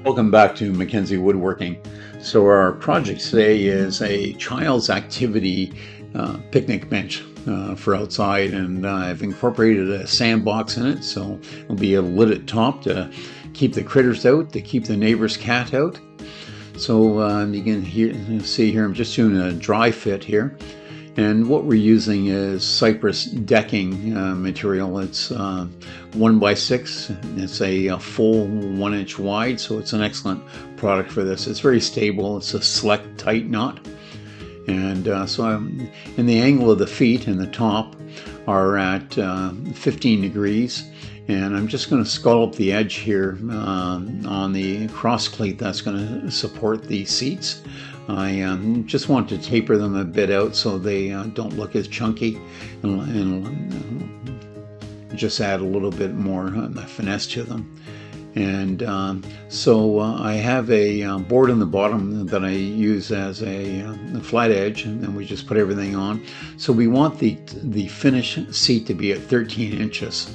Welcome back to Mackenzie Woodworking. So our project today is a child's activity picnic bench for outside, and I've incorporated a sandbox in it, so it'll be a lid at top to keep the critters out, to keep the neighbor's cat out. So you can see here I'm just doing a dry fit here. And what we're using is cypress decking material. It's 1x6. It's a full 1 inch wide, so it's an excellent product for this. It's very stable. It's a select tight knot. And in the angle of the feet and the top are at 15 degrees. And I'm just going to scallop the edge here on the cross cleat that's going to support the seats. I just want to taper them a bit out so they don't look as chunky, and just add a little bit more finesse to them. And so I have a board on the bottom that I use as a flat edge, and then we just put everything on. So we want the finished seat to be at 13 inches.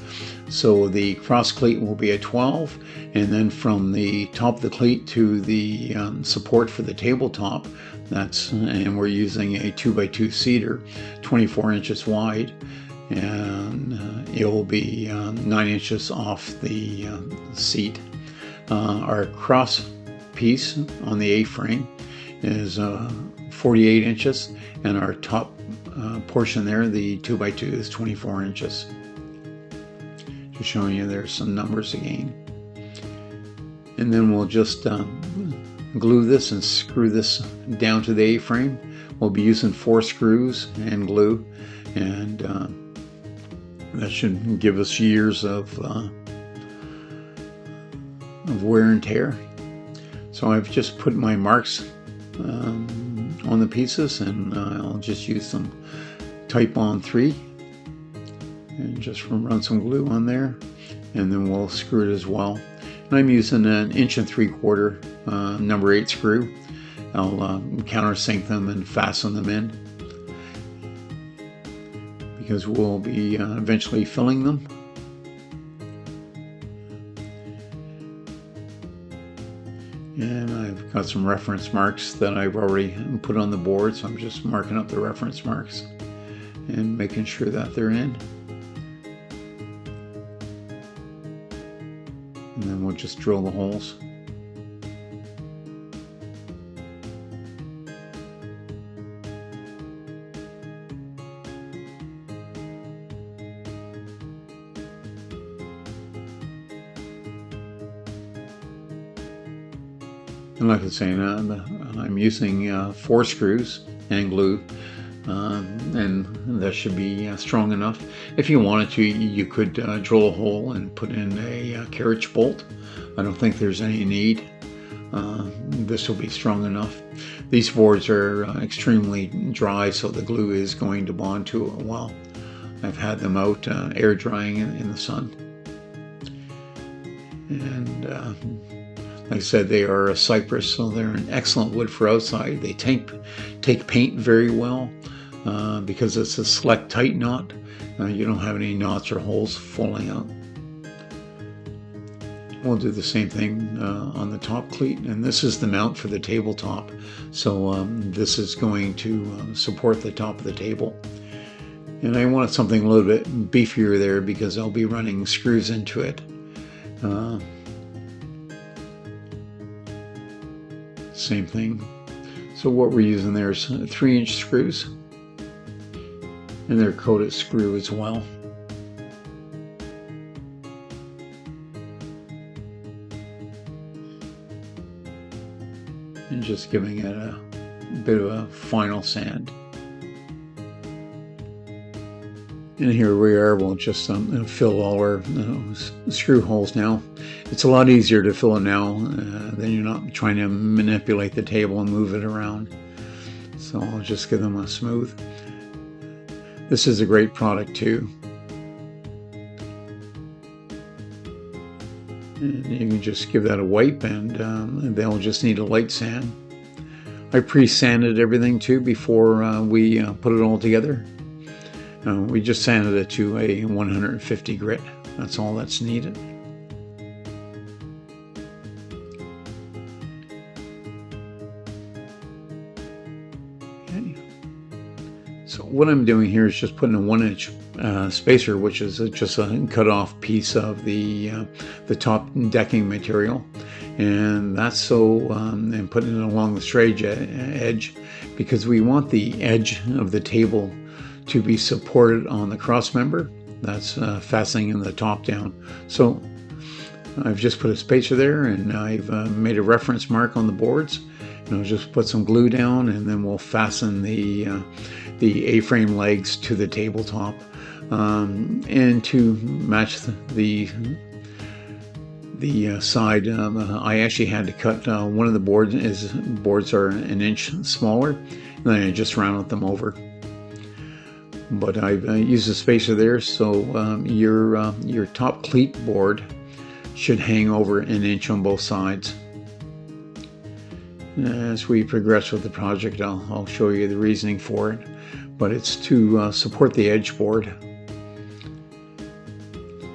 So the cross cleat will be at 12, and then from the top of the cleat to the support for the tabletop, and we're using a 2x2 cedar, 24 inches wide, and it will be 9 inches off the seat. Our cross piece on the A-frame is 48 inches, and our top portion there, the 2x2, is 24 inches. Just showing you there's some numbers again. And then we'll just glue this and screw this down to the A-frame. We'll be using 4 screws and glue, and that should give us years of wear and tear. So I've just put my marks on the pieces, and I'll just use some Type on 3 and just run some glue on there, and then we'll screw it as well. And I'm using an 1 3/4 number 8 screw. I'll countersink them and fasten them in, because we'll be eventually filling them. And I've got some reference marks that I've already put on the board, so I'm just marking up the reference marks and making sure that they're in. And then we'll just drill the holes. And like I was saying, I'm using 4 screws and glue, and that should be strong enough. If you wanted to, you could drill a hole and put in a carriage bolt. I don't think there's any need. This will be strong enough. These boards are extremely dry, so the glue is going to bond to it well. I've had them out air drying in the sun. And like I said, they are a cypress, so they're an excellent wood for outside. They take paint very well because it's a select tight knot. You don't have any knots or holes falling out. We'll do the same thing on the top cleat, and this is the mount for the tabletop. So this is going to support the top of the table. And I wanted something a little bit beefier there because I'll be running screws into it. Same thing. So what we're using there is 3-inch screws, and they're coated screw as well. And just giving it a bit of a final sand. And here we are. We'll just fill all our screw holes now. It's a lot easier to fill it now than you're not trying to manipulate the table and move it around. So I'll just give them a smooth. This is a great product too. And you can just give that a wipe, and they'll just need a light sand. I pre-sanded everything too before we put it all together. We just sanded it to a 150 grit. That's all that's needed. Okay. So what I'm doing here is just putting a 1-inch spacer, which is just a cut off piece of the top decking material, and that's so and putting it along the straight edge because we want the edge of the table to be supported on the cross member that's fastening in the top down. So I've just put a spacer there, and I've made a reference mark on the boards, and I'll just put some glue down, and then we'll fasten the A-frame legs to the tabletop, and to match the side. I actually had to cut one of the boards. Boards are an inch smaller, and then I just rounded them over. But I've used a spacer there, so your top cleat board should hang over an inch on both sides. As we progress with the project, I'll show you the reasoning for it, but it's to support the edge board.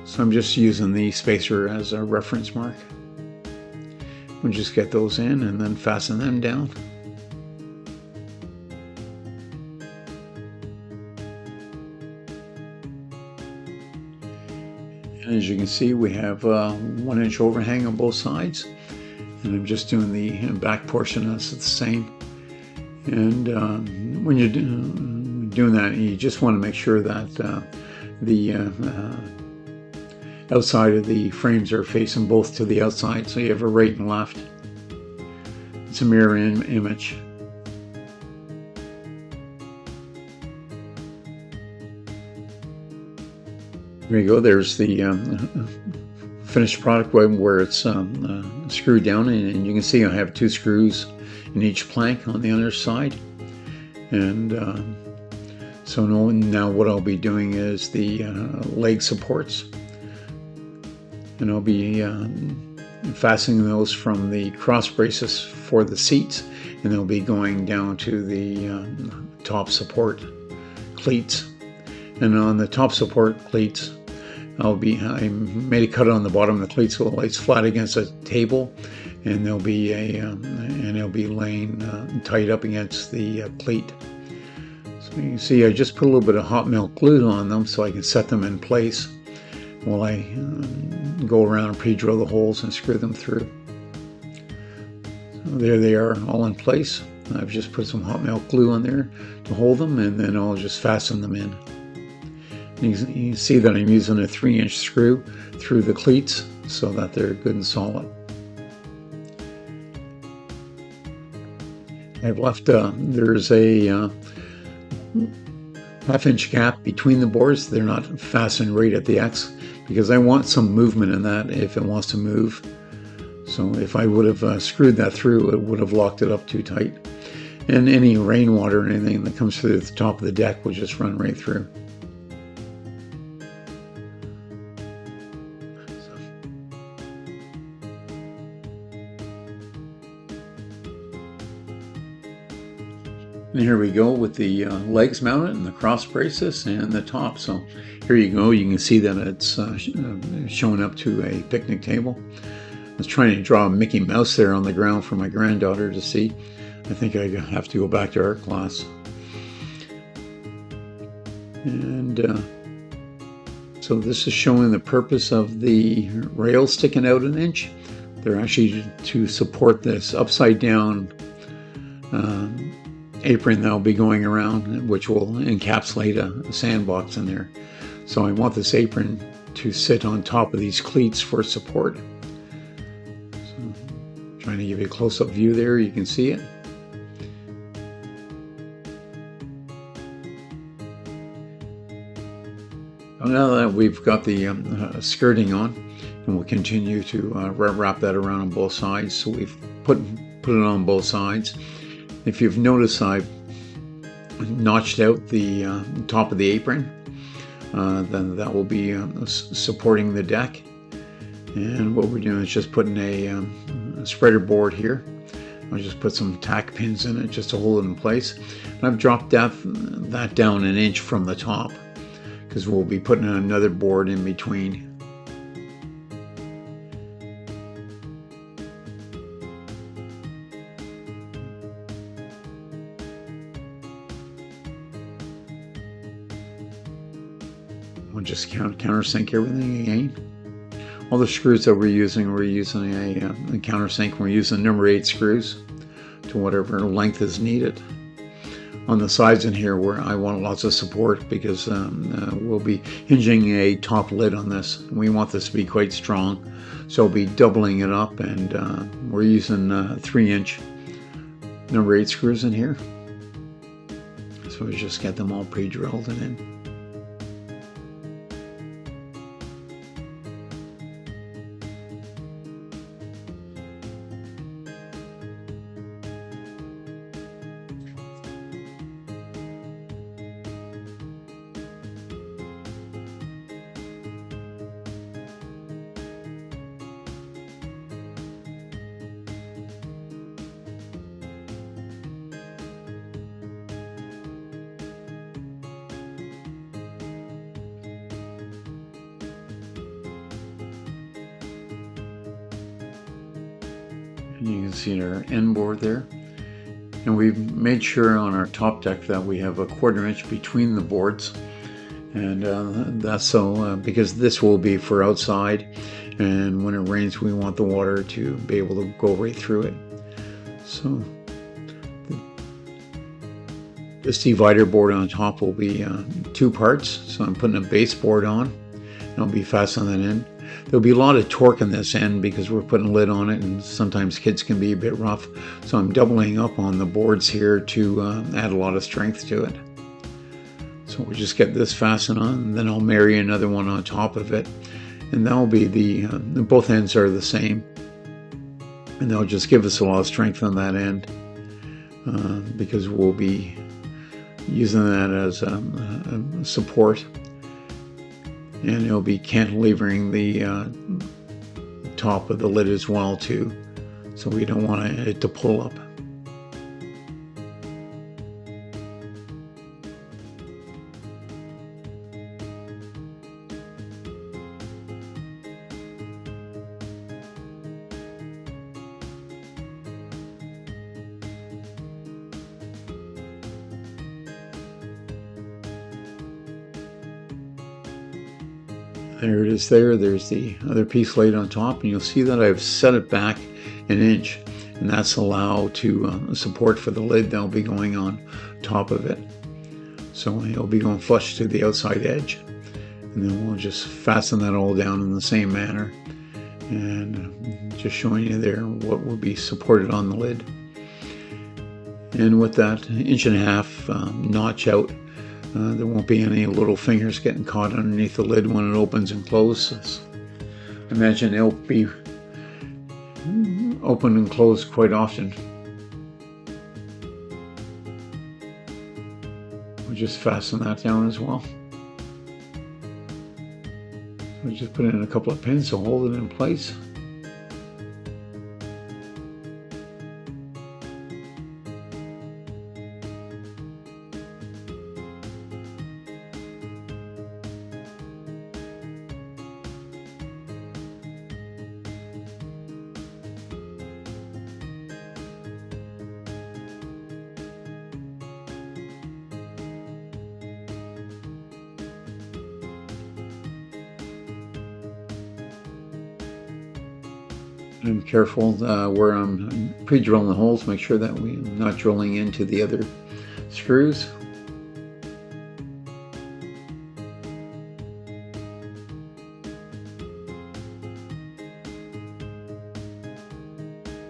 So I'm just using the spacer as a reference mark. We'll just get those in and then fasten them down. And as you can see, we have 1-inch overhang on both sides, and I'm just doing the back portion that's the same. And when you're doing that, you just want to make sure that the outside of the frames are facing both to the outside, so you have a right and left. It's a mirror image. There you go. There's the finished product where it's screwed down, and you can see I have 2 screws in each plank on the other side. And so now what I'll be doing is the leg supports, and I'll be fastening those from the cross braces for the seats, and they'll be going down to the top support cleats. And on the top support cleats, I made a cut on the bottom of the cleats so it's flat against the table, and they'll be laying tight up against the cleat. So you can see I just put a little bit of hot melt glue on them so I can set them in place while I go around and pre-drill the holes and screw them through. So there they are, all in place. I've just put some hot melt glue on there to hold them, and then I'll just fasten them in. You can see that I'm using a 3-inch screw through the cleats so that they're good and solid. I've left, there's a half-inch gap between the boards. They're not fastened right at the X because I want some movement in that if it wants to move. So if I would have screwed that through, it would have locked it up too tight. And any rainwater or anything that comes through the top of the deck will just run right through. And here we go with the legs mounted and the cross braces and the top. So here you go. You can see that it's showing up to a picnic table. I was trying to draw a Mickey Mouse there on the ground for my granddaughter to see. I think I have to go back to art class. And so this is showing the purpose of the rails sticking out an inch. They're actually to support this upside down apron that'll be going around, which will encapsulate a sandbox in there. So I want this apron to sit on top of these cleats for support. So, trying to give you a close-up view there, you can see it. Now that we've got the skirting on, and we'll continue to wrap that around on both sides. So we've put it on both sides. If you've noticed, I've notched out the top of the apron. Then that will be supporting the deck. And what we're doing is just putting a spreader board here. I'll just put some tack pins in it just to hold it in place. And I've dropped that down an inch from the top because we'll be putting another board in between. we'll just countersink everything again. All the screws that we're using a countersink. We're using number 8 screws to whatever length is needed. On the sides in here where I want lots of support, because we'll be hinging a top lid on this. We want this to be quite strong, so I'll be doubling it up, and we're using 3-inch number 8 screws in here. So we just get them all pre-drilled and in. And you can see our end board there. And we've made sure on our top deck that we have a 1/4 inch between the boards. And that's so, because this will be for outside, and when it rains we want the water to be able to go right through it. So this divider board on top will be 2 parts. So I'm putting a base board on, and I'll be fastening that in. There'll be a lot of torque in this end because we're putting a lid on it, and sometimes kids can be a bit rough. So I'm doubling up on the boards here to add a lot of strength to it. So we'll just get this fastened on, and then I'll marry another one on top of it. And that'll be both ends are the same. And that'll just give us a lot of strength on that end, because we'll be using that as a support. And it'll be cantilevering the top of the lid as well too, so we don't want it to pull up. There it is there. There's the other piece laid on top, and you'll see that I've set it back 1 inch, and that's allow to support for the lid that'll be going on top of it. So it'll be going flush to the outside edge, and then we'll just fasten that all down in the same manner, and just showing you there what will be supported on the lid. And with that 1.5 inch notch out, there won't be any little fingers getting caught underneath the lid when it opens and closes. I imagine it'll be open and closed quite often. We'll just fasten that down as well. We'll just put in a couple of pins to hold it in place. I'm careful where I'm pre-drilling the holes, make sure that we're not drilling into the other screws.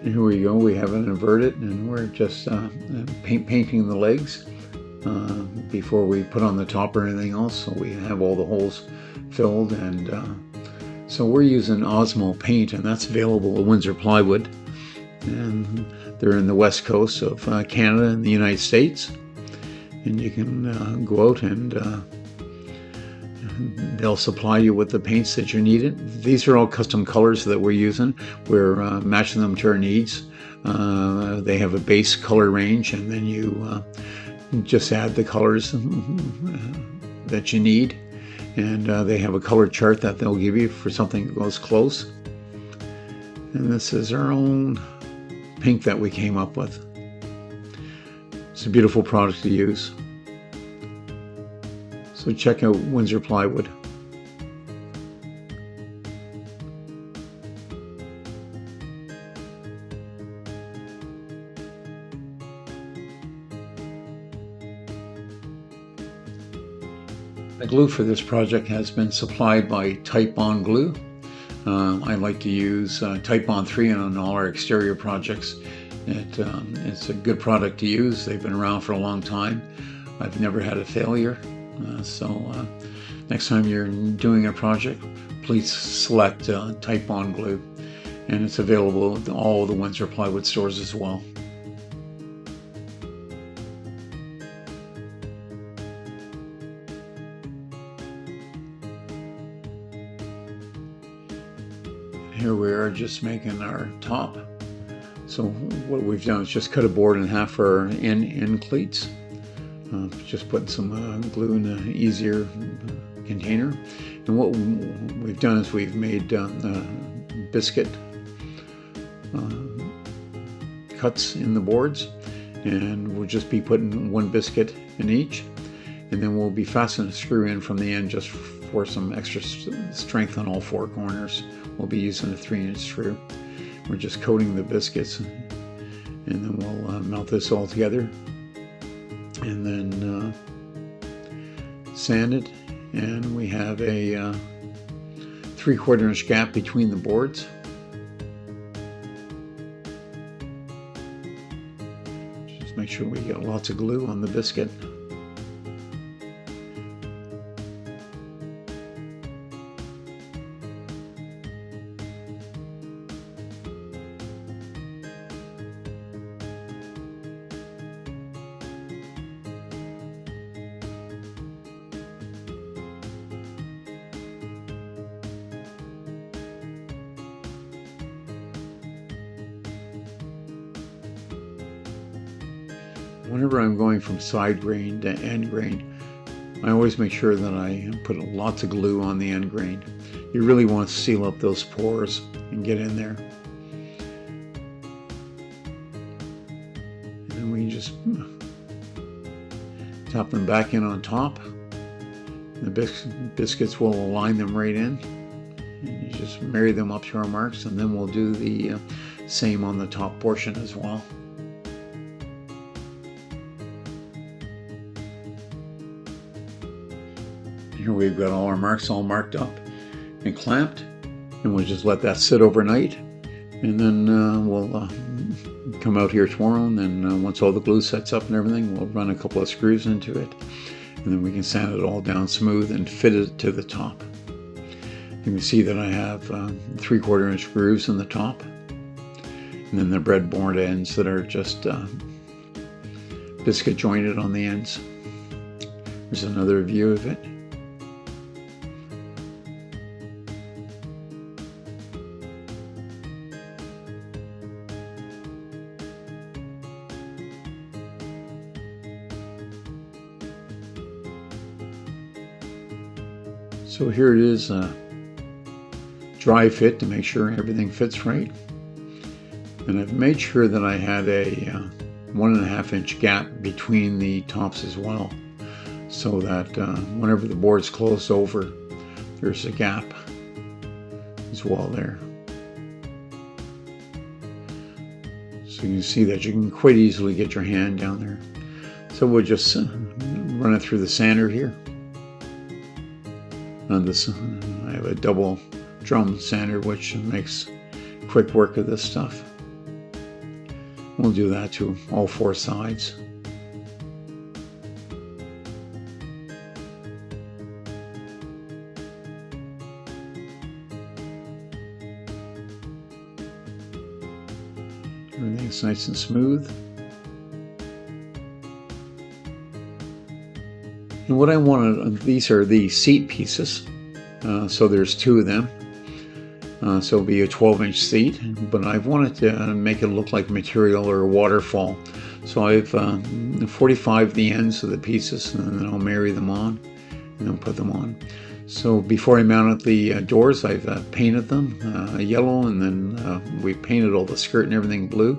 And here we go, we have it inverted, and we're just painting the legs before we put on the top or anything else, so we have all the holes filled. And so we're using Osmo paint, and that's available at Windsor Plywood, and they're in the west coast of Canada and the United States, and you can go out and they'll supply you with the paints that you needed. These are all custom colors that we're using. We're matching them to our needs. They have a base color range, and then you just add the colors that you need. And they have a color chart that they'll give you for something that goes close. And this is our own pink that we came up with. It's a beautiful product to use. So check out Windsor Plywood. The glue for this project has been supplied by Type-On Glue. I like to use Type-On 3 on all our exterior projects. It's a good product to use. They've been around for a long time. I've never had a failure. Next time you're doing a project, please select Type-On Glue. And it's available at all the Windsor Plywood stores as well. Here we are just making our top. So what we've done is just cut a board in half for our end cleats. Just putting some glue in an easier container. And what we've done is we've made biscuit cuts in the boards, and we'll just be putting one biscuit in each, and then we'll be fastening a screw in from the end just for some extra strength on all four corners. We'll be using a 3-inch screw. We're just coating the biscuits, and then we'll melt this all together, and then sand it, and we have a 3/4 inch gap between the boards. Just make sure we get lots of glue on the biscuit. Whenever I'm going from side grain to end grain, I always make sure that I put lots of glue on the end grain. You really want to seal up those pores and get in there. And then we just tap them back in on top. The biscuits will align them right in. And you just marry them up to our marks, and then we'll do the same on the top portion as well. Here we've got all our marks all marked up and clamped, and we'll just let that sit overnight, and then we'll come out here tomorrow, and then once all the glue sets up and everything, we'll run a couple of screws into it, and then we can sand it all down smooth and fit it to the top. You can see that I have 3/4 inch grooves in the top, and then the breadboard ends that are just biscuit jointed on the ends. There's another view of it. So here it is, dry fit to make sure everything fits right. And I've made sure that I had a 1.5 inch gap between the tops as well, so that whenever the board's closed over, there's a gap as well there. So you can see that you can quite easily get your hand down there. So we'll just run it through the sander here. I have a double drum sander, which makes quick work of this stuff. We'll do that to all four sides. Everything's nice and smooth. And what I wanted, these are the seat pieces. So there's two of them. So it'll be a 12-inch seat, but I've wanted to make it look like material or a waterfall. So I've 45 the ends of the pieces, and then I'll marry them on and then put them on. So before I mounted the doors, I've painted them yellow, and then we painted all the skirt and everything blue.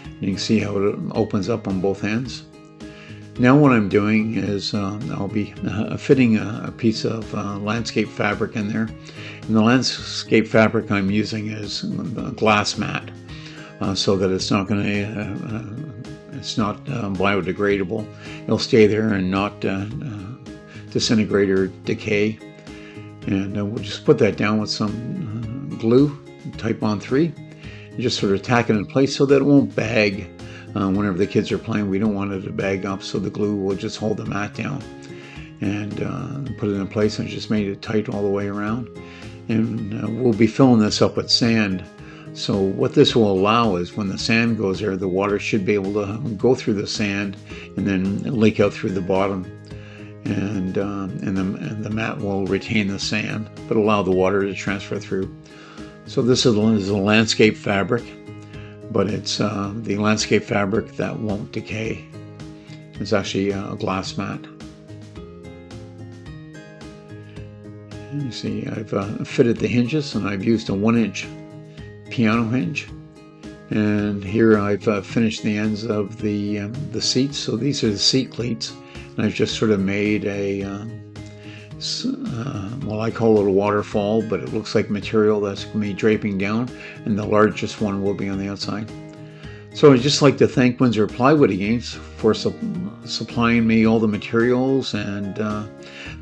And you can see how it opens up on both ends. Now what I'm doing is I'll be fitting a piece of landscape fabric in there. And the landscape fabric I'm using is a glass mat, so that it's not going to, it's not biodegradable. It'll stay there and not disintegrate or decay. And we'll just put that down with some glue, type on 3, and just sort of tack it in place so that it won't bag whenever the kids are playing. We don't want it to bag up, so the glue will just hold the mat down. And put it in place, and just made it tight all the way around. And we'll be filling this up with sand. So what this will allow is when the sand goes there, the water should be able to go through the sand and then leak out through the bottom. And the mat will retain the sand, but allow the water to transfer through. So this is a landscape fabric, but it's the landscape fabric that won't decay. It's actually a glass mat. And you see, I've fitted the hinges, and I've used a 1-inch piano hinge. And here I've finished the ends of the seats. So these are the seat cleats, and I've just sort of made a well, I call it a waterfall, but it looks like material that's going to be draping down, and the largest one will be on the outside. So I'd just like to thank Windsor Plywood again for supplying me all the materials and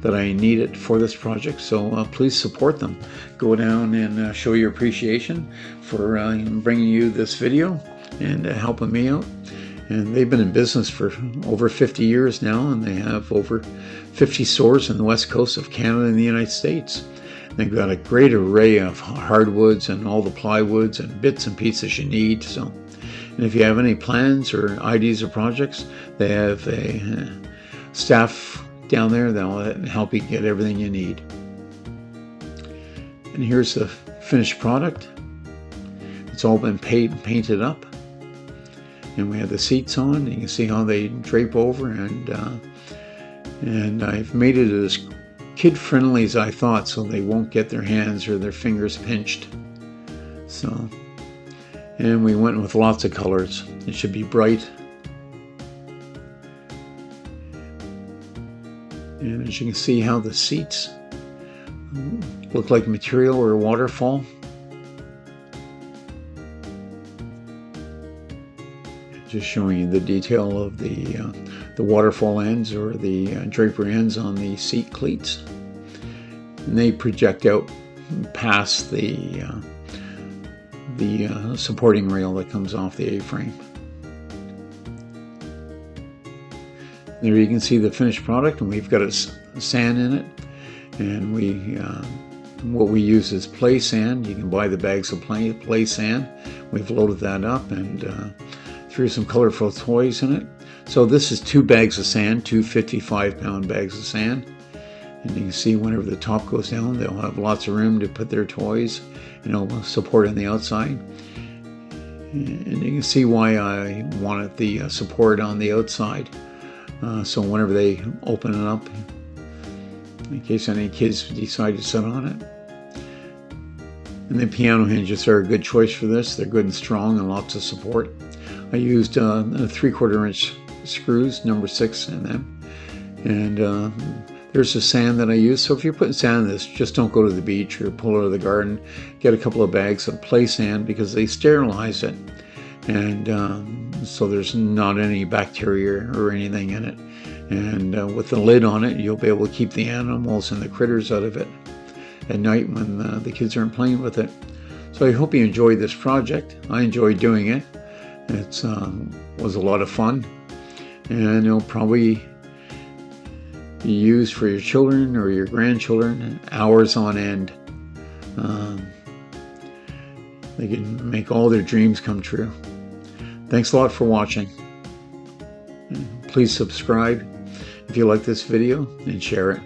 that I needed for this project. So please support them. Go down and show your appreciation for bringing you this video and helping me out. And they've been in business for over 50 years now, and they have over 50 stores on the west coast of Canada and the United States. They've got a great array of hardwoods and all the plywoods and bits and pieces you need. So, and if you have any plans or ideas or projects, they have a staff down there that will help you get everything you need. And here's the finished product. It's all been painted up. And we have the seats on. You can see how they drape over, and I've made it as kid-friendly as I thought, so they won't get their hands or their fingers pinched. So, and we went with lots of colors. It should be bright. And as you can see how the seats look like material or a waterfall. Just showing you the detail of the waterfall ends or the draper ends on the seat cleats. And they project out past the supporting rail that comes off the A-frame. There you can see the finished product, and we've got a sand in it. And what we use is play sand. You can buy the bags of play sand. We've loaded that up and threw some colorful toys in it. So this is 2 bags of sand, 2 55-pound bags of sand. And you can see whenever the top goes down, they'll have lots of room to put their toys, and it'll support on the outside. And you can see why I wanted the support on the outside. So whenever they open it up, in case any kids decide to sit on it. And the piano hinges are a good choice for this. They're good and strong and lots of support. I used 3/4 inch screws, number 6 in them. And there's the sand that I use. So if you're putting sand in this, just don't go to the beach or pull it out of the garden. Get a couple of bags of play sand because they sterilize it. And so there's not any bacteria or anything in it. And with the lid on it, you'll be able to keep the animals and the critters out of it at night when the kids aren't playing with it. So I hope you enjoyed this project. I enjoyed doing it. It was a lot of fun, and it'll probably be used for your children or your grandchildren hours on end. They can make all their dreams come true. Thanks a lot for watching. Please subscribe if you like this video and share it.